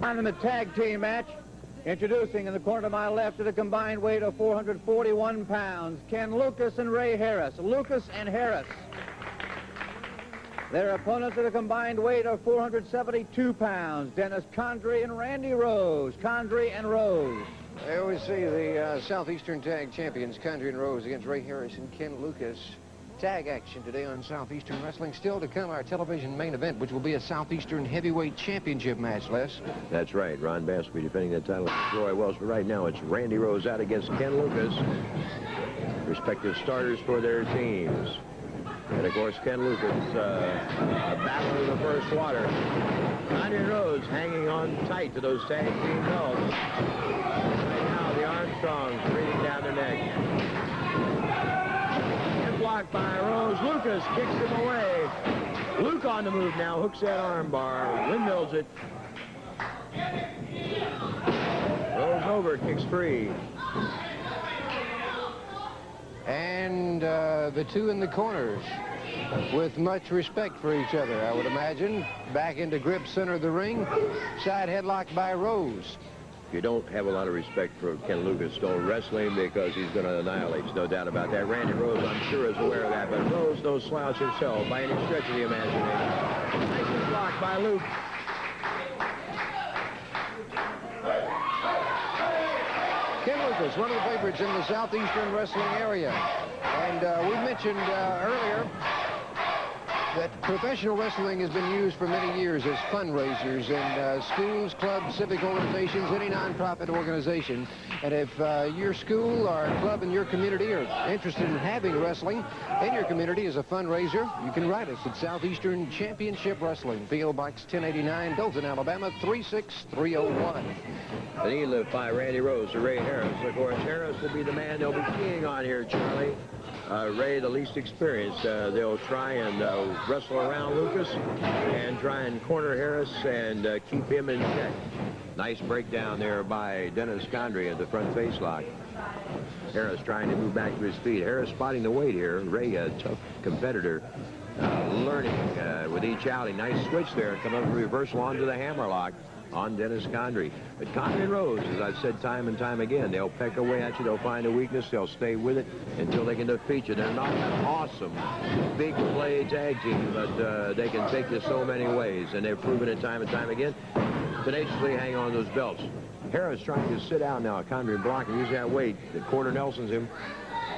In the tag team match, introducing in the corner to my left at a combined weight of 441 pounds, Ken Lucas and Ray Harris. Lucas and Harris. Their opponents at a combined weight of 472 pounds, Dennis Condrey and Randy Rose. Condrey and Rose. There we see the Southeastern Tag Champions, Condrey and Rose, against Ray Harris and Ken Lucas. Tag action today on Southeastern Wrestling. Still to come, our television main event, which will be a Southeastern Heavyweight Championship match, Les. That's right. Ron Bass will be defending that title against Roy Welch. But right now, it's Randy Rose out against Ken Lucas. Respective starters for their teams. And, of course, Ken Lucas, a battle in the first water. Condrey Rose hanging on tight to those tag team belts. Right now, the Armstrongs breathing down their neck. Blocked by Rose. Lucas kicks him away. Luke on the move now. Hooks that arm bar. Windmills it. Rolls over. Kicks free. And the two in the corners with much respect for each other, I would imagine. Back into grip center of the ring. Side headlock by Rose. You don't have a lot of respect for Ken Lucas. Don't wrestle him because he's going to annihilate you, no doubt about that. Randy Rose, I'm sure, is aware of that, but Rose no slouch himself by any stretch of the imagination. Nice block by Luke. Ken Lucas, one of the favorites in the Southeastern wrestling area. And we mentioned earlier that professional wrestling has been used for many years as fundraisers in schools, clubs, civic organizations, any nonprofit organization. And if your school or club in your community are interested in having wrestling in your community as a fundraiser, you can write us at Southeastern Championship Wrestling, P.O. Box 1089, Dothan, Alabama, 36301. The knee lift by Randy Rose to Ray Harris. Of course, Harris will be the man they'll be keying on here, Charlie. Ray, the least experienced. They'll try and wrestle around Lucas and try and corner Harris and keep him in check. Nice breakdown there by Dennis Condrey at the front face lock. Harris trying to move back to his feet. Harris spotting the weight here. Ray, a tough competitor, learning with each outing. Nice switch there. Come up with reversal onto the hammerlock on Dennis Condrey. But Condrey and Rose, as I've said time and time again, they'll peck away at you. They'll find a weakness. They'll stay with it until they can defeat you. They're not an awesome big play tag team, but they can take you so many ways, and they've proven it time and time again. Tenaciously hang on to those belts. Harris trying to sit down now. Condrey blocking, use that weight. The quarter Nelsons him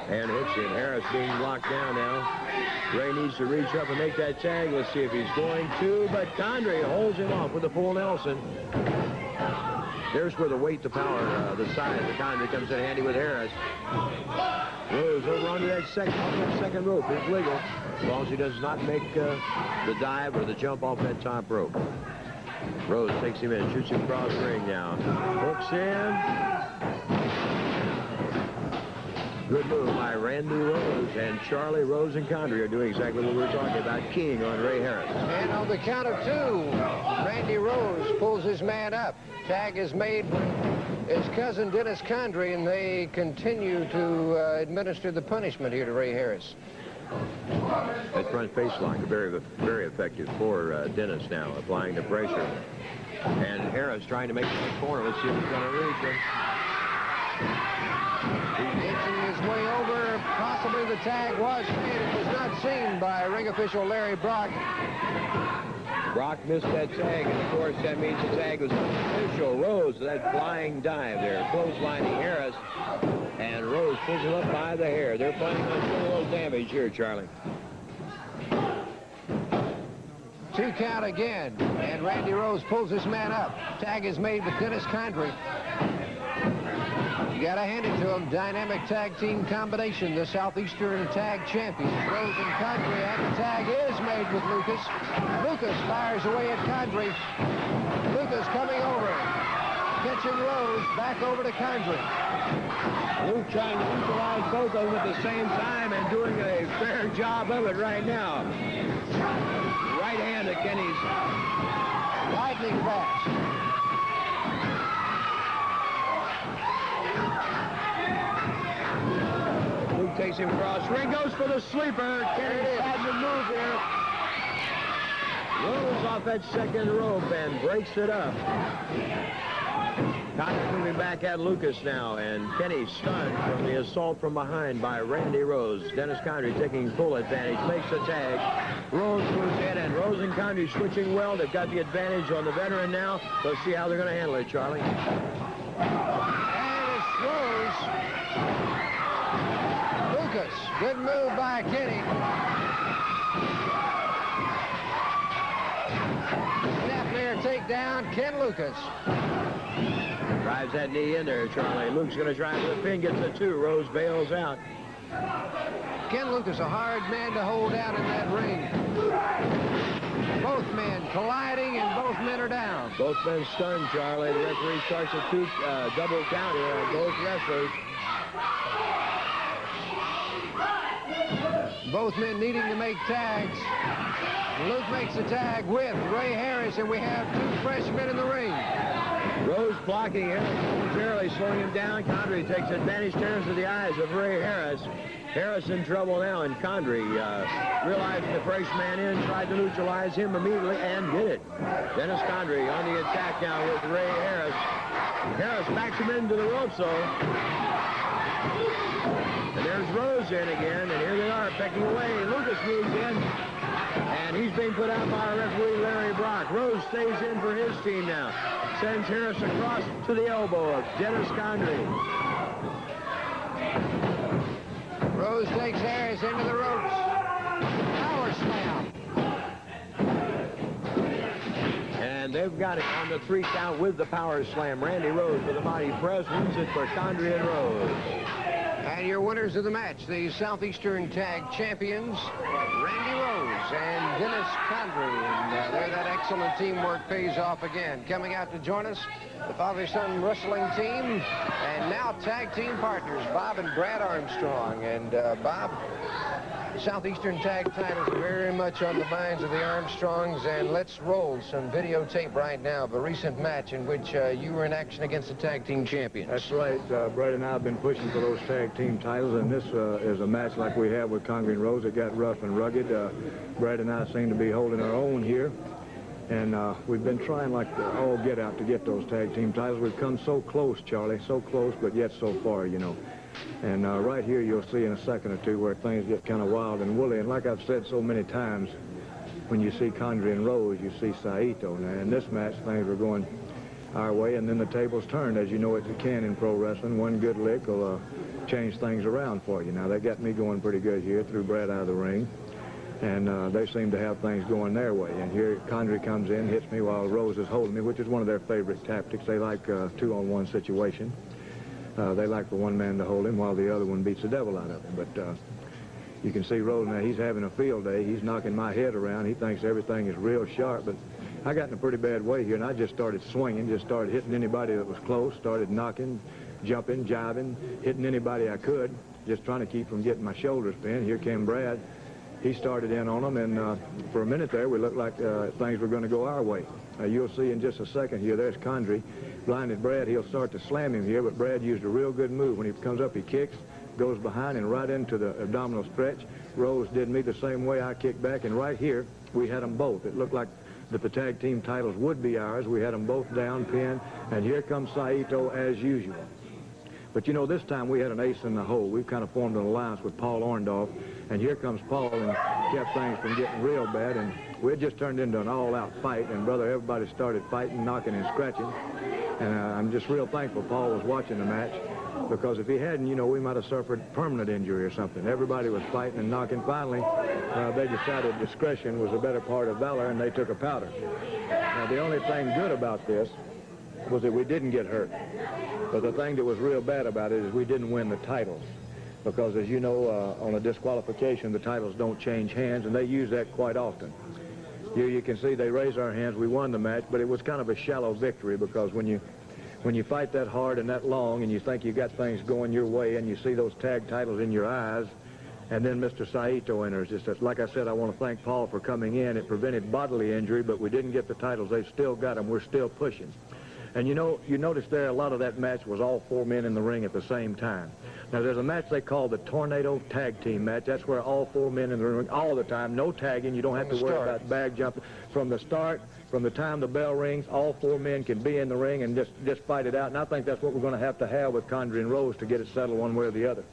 and hooks him. Harris being blocked down now. Ray needs to reach up and make that tag. Let's see if he's going to, but Condrey holds him off with the full Nelson. There's where the weight, the power, the size of Condrey comes in handy with Harris. Rose over onto that second rope. It's legal as long as he does not make the dive or the jump off that top rope. Rose takes him in, shoots him across the ring now. Hooks in. Good move by Randy Rose, and Charlie, Rose, and Condrey are doing exactly what we were talking about, keying on Ray Harris. And on the count of two, Randy Rose pulls his man up. Tag is made with his cousin Dennis Condrey, and they continue to administer the punishment here to Ray Harris. That front face lock, very, very effective for Dennis now, applying the pressure. And Harris trying to make the corner. Let's see if he's going to reach him. He's inching his way over. Possibly the tag was made. It was not seen by ring official Larry Brock. Brock missed that tag, and of course that means the tag was unofficial. Rose, that flying dive there, clotheslining Harris, and Rose pulls him up by the hair. They're planning on doing a little damage here, Charlie. 2 count again, and Randy Rose pulls his man up. Tag is made with Dennis Condrey. You got to hand it to him. Dynamic tag team combination, the Southeastern Tag Champions. Rose and Condrey, and the tag is made with Lucas. Lucas fires away at Condrey. Lucas coming over. Catching Rose, back over to Condrey. Luke trying to neutralize both of them at the same time and doing a fair job of it right now. Right hand of Kenny's. Lightning fast. Luke takes him across ring, goes for the sleeper. Kenny had to move here. Rose off that second rope and breaks it up. Condrey moving back at Lucas now, and Kenny stunned from the assault from behind by Randy Rose. Dennis Condrey taking full advantage, makes the tag. Rose moves in, and Rose and Condrey switching well. They've got the advantage on the veteran now. Let's see how they're going to handle it, Charlie. And it's Rose. Lucas, good move by Kenny. Snap there, takedown, Ken Lucas. Drives that knee in there, Charlie. Luke's going to try for the pin, gets the 2. Rose bails out. Ken Lucas, a hard man to hold out in that ring. Both men colliding, and both men are down. Both men stunned, Charlie. The referee starts a double count here on both wrestlers. Both men needing to make tags. Luke makes a tag with Ray Harris, and we have 2 freshmen in the ring. Rose blocking Harris momentarily, slowing him down. Condrey takes advantage, turns to the eyes of Ray Harris. Harris in trouble now, and Condrey, realizing the fresh man in, tried to neutralize him immediately and did it. Dennis Condrey on the attack now with Ray Harris. Harris backs him into the ropes, though. And there's Rose in again, and here they are pecking away. Lucas moves in, and he's being put out by referee Larry Brock. Rose stays in for his team now. Sends Harris across to the elbow of Dennis Condrey. Rose takes Harris into the ropes. Power slam. And they've got it on the 3 count with the power slam. Randy Rose with a body press wins it for Condrey and Rose. And your winners of the match, the Southeastern Tag Champions, Randy Rose and Dennis Condrey. And there, that excellent teamwork pays off again. Coming out to join us, the father-son wrestling team, and now tag team partners, Bob and Brad Armstrong. And Bob, Southeastern tag titles are very much on the minds of the Armstrongs, and let's roll some videotape right now of a recent match in which you were in action against the tag team champions. That's right. Brad and I have been pushing for those tag team titles, and this is a match like we have with Condrey and Rose. It got rough and rugged. Brad and I seem to be holding our own here, and we've been trying like all get out to get those tag team titles. We've come so close, Charlie, so close, but yet so far, you know. And right here you'll see in a second or two where things get kind of wild and woolly. And like I've said so many times, when you see Condrey and Rose, you see Saito. Now, in this match, things were going our way, and then the tables turned. As you know, it can in pro wrestling. One good lick will change things around for you. Now, they got me going pretty good here, threw Brad out of the ring, and they seem to have things going their way. And here Condrey comes in, hits me while Rose is holding me, which is one of their favorite tactics. They like a 2-on-1 situation. They like for one man to hold him while the other one beats the devil out of him. But you can see Rose now, he's having a field day. He's knocking my head around. He thinks everything is real sharp. But I got in a pretty bad way here, and I just started swinging, just started hitting anybody that was close, started knocking, jumping, jiving, hitting anybody I could, just trying to keep from getting my shoulders pinned. Here came Brad. He started in on them, and for a minute there, we looked like things were going to go our way. You'll see in just a second here, there's Condrey. Blinded Brad, he'll start to slam him here, but Brad used a real good move. When he comes up, he kicks, goes behind and right into the abdominal stretch. Rose did me the same way. I kicked back, and right here, we had them both. It looked like that the tag team titles would be ours. We had them both down, pinned, and here comes Saito as usual. But, you know, this time we had an ace in the hole. We've kind of formed an alliance with Paul Orndorff, and here comes Paul and kept things from getting real bad, and we had just turned into an all-out fight, and, brother, everybody started fighting, knocking, and scratching. And I'm just real thankful Paul was watching the match, because if he hadn't, you know, we might have suffered permanent injury or something. Everybody was fighting and knocking. Finally, they decided discretion was a better part of valor, and they took a powder. Now, the only thing good about this was that we didn't get hurt. But the thing that was real bad about it is we didn't win the titles. Because, as you know, on a disqualification, the titles don't change hands, and they use that quite often. Here you can see they raised our hands. We won the match, but it was kind of a shallow victory, because when you fight that hard and that long and you think you got things going your way and you see those tag titles in your eyes, and then Mr. Saito enters. Just as, like I said, I want to thank Paul for coming in. It prevented bodily injury, but we didn't get the titles. They've still got them. We're still pushing. And you notice there a lot of that match was all 4 men in the ring at the same time. Now, there's a match they call the Tornado Tag Team match. That's where all 4 men in the ring all the time, no tagging. You don't have to worry about bag jumping. From the start, from the time the bell rings, all 4 men can be in the ring and just fight it out. And I think that's what we're going to have with Condrey and Rose to get it settled one way or the other.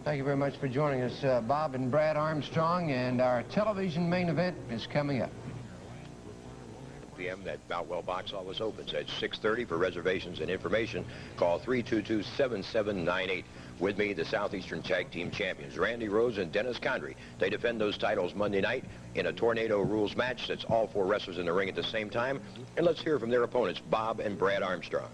Thank you very much for joining us, Bob and Brad Armstrong, and our television main event is coming up. p.m. That Boutwell box office opens at 6:30. For reservations and information, call 322-7798. With me, the Southeastern Tag Team Champions, Randy Rose and Dennis Condrey. They defend those titles Monday night in a Tornado Rules match. That's all 4 wrestlers in the ring at the same time. And let's hear from their opponents, Bob and Brad Armstrong.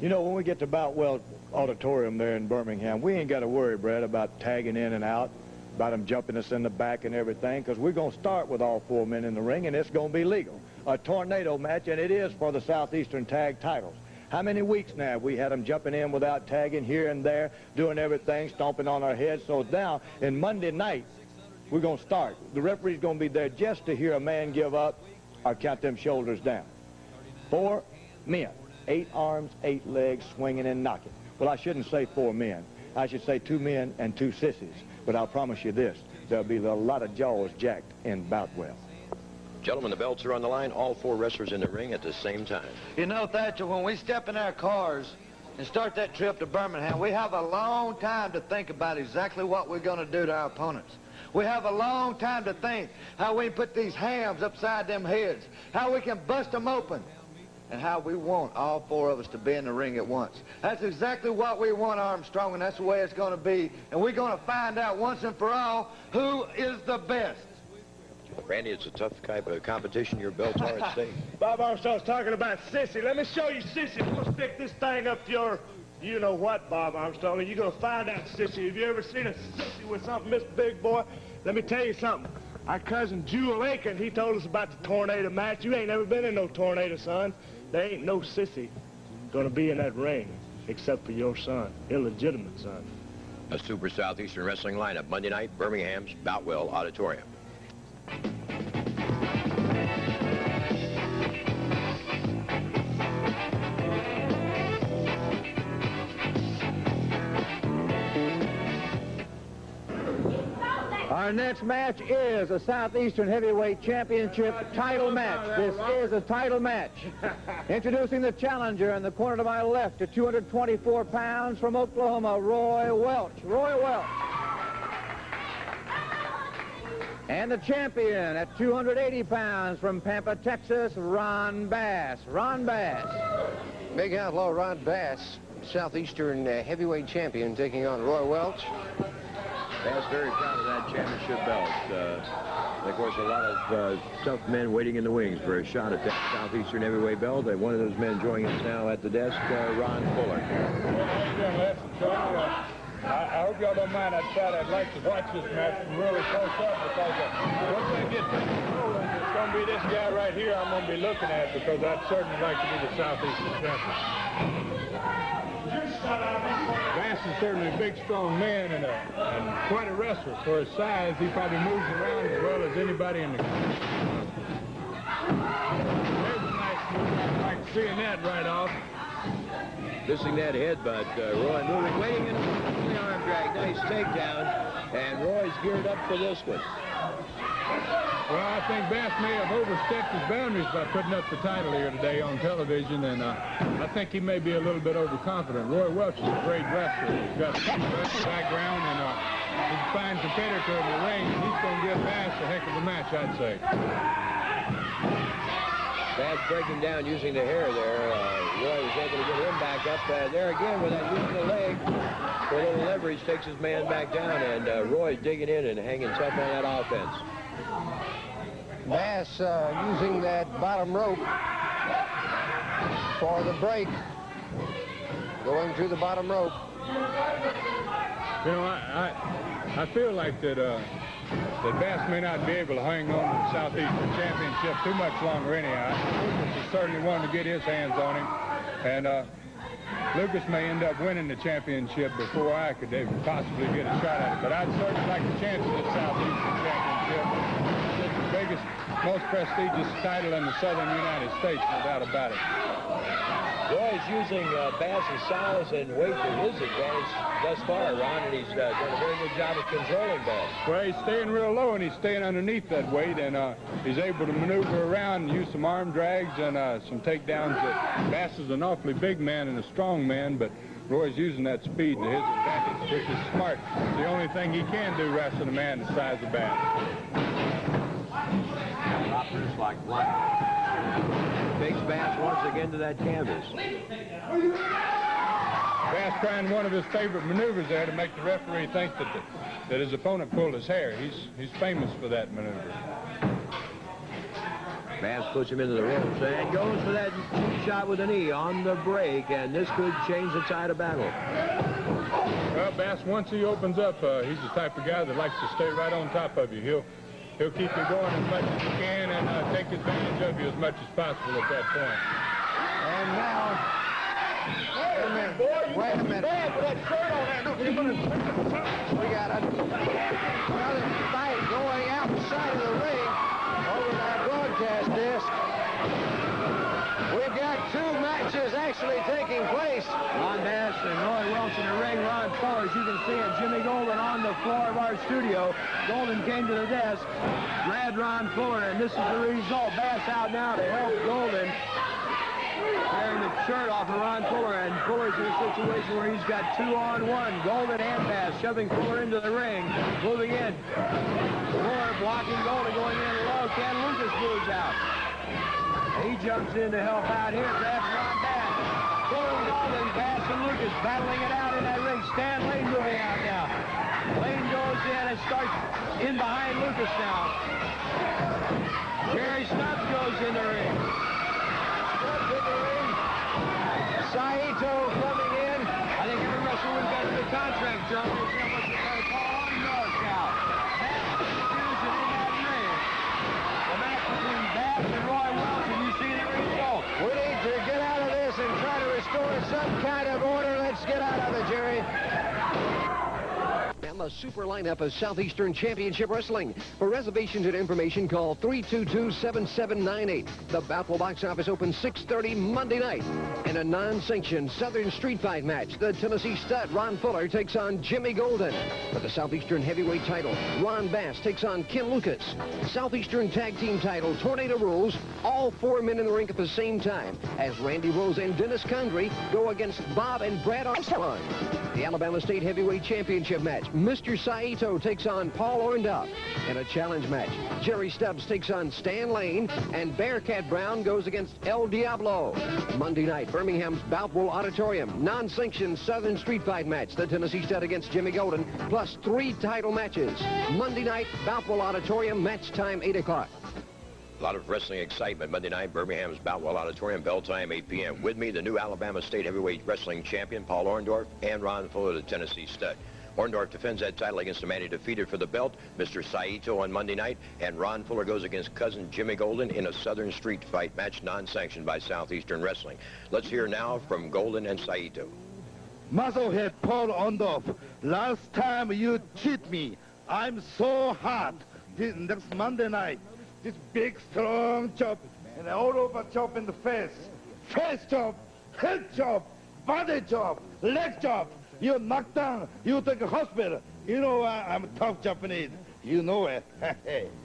You know, when we get to Boutwell Auditorium there in Birmingham, we ain't got to worry, Brad, about tagging in and out, about them jumping us in the back and everything, because we're going to start with all 4 men in the ring, and it's going to be legal. A tornado match, and it is for the Southeastern Tag titles. How many weeks now have we had them jumping in without tagging here and there, doing everything, stomping on our heads? So now, in Monday night, we're going to start. The referee's going to be there just to hear a man give up or count them shoulders down. 4 men, 8 arms, 8 legs, swinging and knocking. Well, I shouldn't say 4 men. I should say 2 men and 2 sissies. But I'll promise you this, there'll be a lot of jaws jacked in Boutwell. Gentlemen, the belts are on the line. All 4 wrestlers in the ring at the same time. You know, Thatcher, when we step in our cars and start that trip to Birmingham, we have a long time to think about exactly what we're going to do to our opponents. We have a long time to think how we put these hams upside them heads, how we can bust them open, and how we want all 4 of us to be in the ring at once. That's exactly what we want, Armstrong, and that's the way it's going to be. And we're going to find out once and for all who is the best. Randy, it's a tough type of competition. Your belts are at stake. Bob Armstrong's talking about sissy. Let me show you sissy. I'm going to stick this thing up your, you know what, Bob Armstrong, and you're going to find out sissy. Have you ever seen a sissy with something, Mr. Big Boy? Let me tell you something. Our cousin Jewel Aiken, he told us about the tornado match. You ain't never been in no tornado, son. There ain't no sissy going to be in that ring except for your son, illegitimate son. A Super Southeastern Wrestling lineup Monday night, Birmingham's Boutwell Auditorium. Our next match is a Southeastern Heavyweight Championship title match. This is a title match. Introducing the challenger in the corner to my left at 224 pounds from Oklahoma, Roy Welch. Roy Welch. And the champion at 280 pounds from Pampa, Texas, Ron Bass. Ron Bass. Big Outlaw Ron Bass, Southeastern heavyweight champion, taking on Roy Welch. Bass very proud of that championship belt. Of course, a lot of tough men waiting in the wings for a shot at that Southeastern heavyweight belt. And one of those men joining us now at the desk, Ron Fuller. I hope y'all don't mind. I'd like to watch this match really close up because once I get this rolling, it's going to be this guy right here I'm going to be looking at because I'd certainly like to be the Southeastern champion. Bass is certainly a big, strong man and quite a wrestler. For his size, he probably moves around as well as anybody in the country. There's a nice move. I like seeing that right off. Missing that headbutt. Roy moving, waiting in the arm drag. Nice takedown. And Roy's geared up for this one. Well, I think Bass may have overstepped his boundaries by putting up the title here today on television, and I think he may be a little bit overconfident. Roy Welch is a great wrestler. He's got a wrestling background, and he's a fine competitor in the ring, and he's going to give Bass a heck of a match, I'd say. Bass breaking down using the hair there. Roy was able to get him back up. There again with that using the leg. For a little leverage, takes his man back down, and Roy's digging in and hanging tough on that offense. Bass using that bottom rope for the break. Going to the bottom rope. You know, I feel like that Bass may not be able to hang on to the Southeastern Championship too much longer anyhow. Lucas is certainly wanting to get his hands on him. And Lucas may end up winning the championship before I could even possibly get a shot at it. But I'd certainly like the chance of the Southeastern Championship. It's the biggest, most prestigious title in the southern United States, no doubt about it. Roy's using Bass's size and weight to his advantage thus far, Ron, and he's done a very good job of controlling Bass. Well, he's staying real low, and he's staying underneath that weight, and he's able to maneuver around and use some arm drags and some takedowns. Bass is an awfully big man and a strong man, but Roy's using that speed to his advantage, which is smart. It's the only thing he can do, wrestling a man the size of Bass. Droppers like one. Takes Bass once again to that canvas. Bass trying one of his favorite maneuvers there to make the referee think that his opponent pulled his hair. He's famous for that maneuver. Bass puts him into the ropes and goes for that shot with a knee on the break, and this could change the tide of battle. Well, Bass, once he opens up, he's the type of guy that likes to stay right on top of you. He'll keep you going as much as he can and take advantage of you as much as possible at that point. And now, wait a minute. We got another fight going outside of the ring over our broadcast disc. We've got two matches actually taking place. Ron Bass and Roy Welch in the ring. Ron Fuller, as you can see, and Jimmy Golden on the floor of our studio. Golden came to the desk, grabbed Ron Fuller, and this is the result. Bass out now to help Golden, tearing the shirt off of Ron Fuller, and Fuller's in a situation where he's got 2-on-1. Golden and Bass shoving Fuller into the ring, moving in. Fuller blocking Golden, going in low. Ken Lucas moves out. He jumps in to help out here, grabs Ron Bass. Fuller and Golden, Bass and Lucas battling it out in that ring. Stan Lane moving out now. Lane goes in and starts in behind Lucas now. Jerry Stubbs goes in the ring. Saito coming in. I think every wrestler we've got a good contract, John. Paul Orndorff now. Bass is fusion in that ring. The match between Bass and Roy Welch, and you see the result. We need to get out of this and try to restore some kind of order. Let's get out of it, Jerry. And the super lineup of Southeastern Championship Wrestling. For reservations and information, call 322-7798. The Boutwell box office opens 6:30 Monday night. In a non-sanctioned Southern Street Fight match, the Tennessee stud Ron Fuller takes on Jimmy Golden. For the Southeastern heavyweight title, Ron Bass takes on Ken Lucas. Southeastern tag team title, Tornado Rules, all four men in the ring at the same time, as Randy Rose and Dennis Condrey go against Bob and Brad Armstrong. The Alabama State Heavyweight Championship match, Mr. Saito takes on Paul Orndorff. In a challenge match, Jerry Stubbs takes on Stan Lane, and Bearcat Brown goes against El Diablo. Monday night, Birmingham's Boutwell Auditorium, non-sanctioned Southern Street Fight match, the Tennessee stud against Jimmy Golden, plus 3 title matches. Monday night, Boutwell Auditorium, match time 8 o'clock. A lot of wrestling excitement Monday night, Birmingham's Boutwell Auditorium, bell time 8 p.m. With me, the new Alabama State Heavyweight Wrestling Champion, Paul Orndorff, and Ron Fuller, the Tennessee stud. Orndorff defends that title against the man he defeated for the belt, Mr. Saito, on Monday night, and Ron Fuller goes against cousin Jimmy Golden in a Southern Street Fight match non-sanctioned by Southeastern Wrestling. Let's hear now from Golden and Saito. Musclehead Paul Orndorff, last time you cheat me. I'm so hot. This next Monday night, this big strong chop and all over chop in the face. Face chop, head chop, body chop, leg chop. You knock down, you take a hospital. You know I'm tough Japanese. You know it.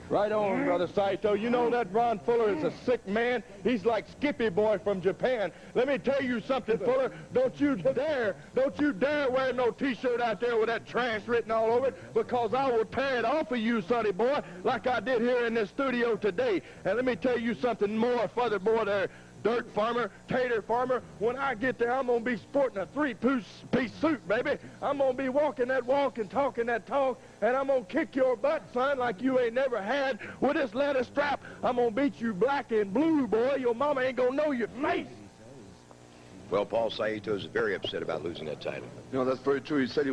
Right on, Brother Saito. You know that Ron Fuller is a sick man. He's like Skippy Boy from Japan. Let me tell you something, Fuller. Don't you dare wear no T-shirt out there with that trash written all over it, because I will tear it off of you, sonny boy, like I did here in this studio today. And let me tell you something more, further boy there. Dirt farmer, tater farmer, when I get there, I'm going to be sporting a 3-piece suit, baby. I'm going to be walking that walk and talking that talk, and I'm going to kick your butt, son, like you ain't never had with this leather strap. I'm going to beat you black and blue, boy. Your mama ain't going to know your face. Well, Paul Saito is very upset about losing that title. You know, that's very true. He said I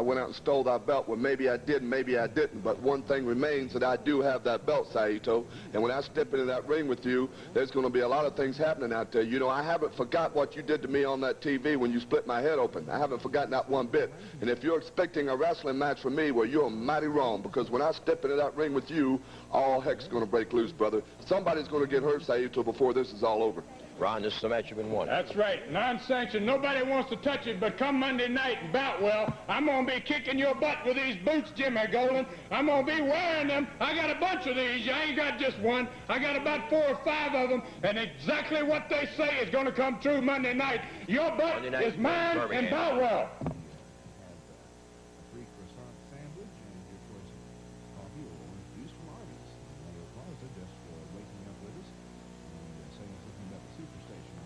went out and stole that belt. Well, maybe I did, maybe I didn't. But one thing remains, that I do have that belt, Saito. And when I step into that ring with you, there's going to be a lot of things happening out there. You know, I haven't forgot what you did to me on that TV when you split my head open. I haven't forgotten that one bit. And if you're expecting a wrestling match from me, well, you're mighty wrong. Because when I step into that ring with you, all heck's going to break loose, brother. Somebody's going to get hurt, Saito, before this is all over. Ron, this is the match you've been wanting. That's right. Non-sanctioned. Nobody wants to touch it, but come Monday night in Boutwell, I'm going to be kicking your butt with these boots, Jimmy Golden. I'm going to be wearing them. I got a bunch of these. I ain't got just one. I got about 4 or 5 of them, and exactly what they say is going to come true Monday night. Your butt is mine in Boutwell.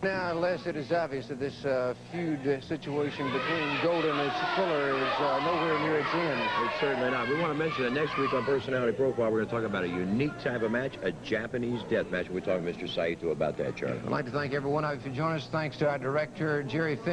Now, Les, it is obvious that this feud situation between Golden and Fuller is nowhere near its end. It's certainly not. We want to mention that next week on Personality Profile, we're going to talk about a unique type of match, a Japanese death match. We're talking to Mr. Saito about that, Charlie. I'd like to thank every one of you for joining us. Thanks to our director, Jerry Finn.